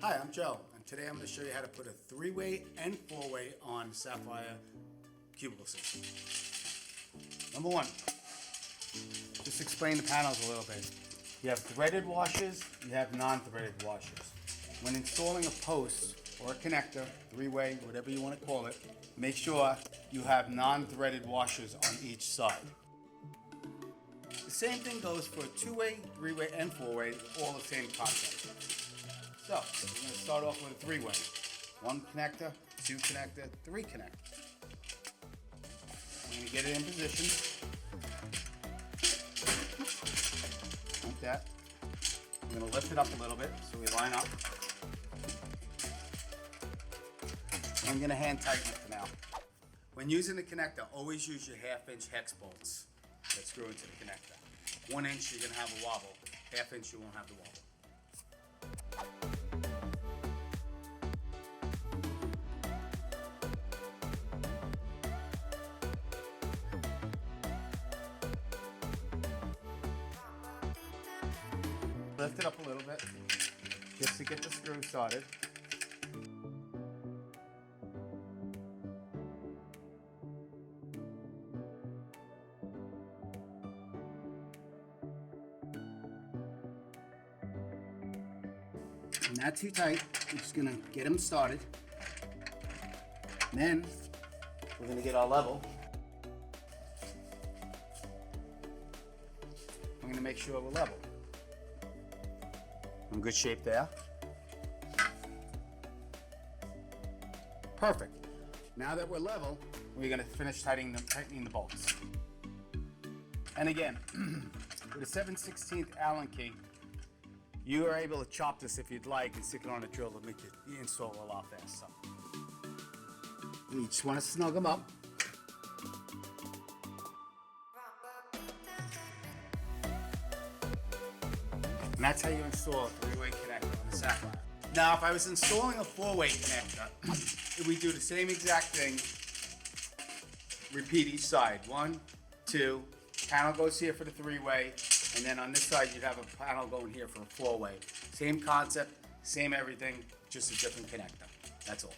Hi, I'm Joe, and today I'm going to show you how to put a three-way and four-way on the Sapphire Cubicle system. Number one, just explain the panels a little bit. You have threaded washers, you have non-threaded washers. When installing a post or a connector, three-way, whatever you want to call it, make sure you have non-threaded washers on each side. The same thing goes for a two-way, three-way, and four-way, all the same concept. So, we're going to start off with a three-way. One connector, two connector, three connector. We're going to get it in position. Like that. We're going to lift it up a little bit so we line up. I'm going to hand tighten it for now. When using the connector, always use your half-inch hex bolts that screw into the connector. 1 inch, you're going to have a wobble. Half inch, you won't have the wobble. Lift it up a little bit, just to get the screw started. Not too tight, we're just gonna get them started. Then, we're gonna get our level. I'm gonna make sure we're level. In good shape there. Perfect. Now that we're level, we're going to finish tightening the bolts. And again, with a 7/16 Allen key, you are able to chop this if you'd like and stick it on a drill to make the install a lot faster. You just want to snug them up. And that's how you install a three-way connector on the Sapphire. Now, if I was installing a four-way connector, we do the same exact thing. Repeat each side. 1, 2, panel goes here for the three-way, and then on this side you'd have a panel going here for a four-way. Same concept, same everything, just a different connector. That's all.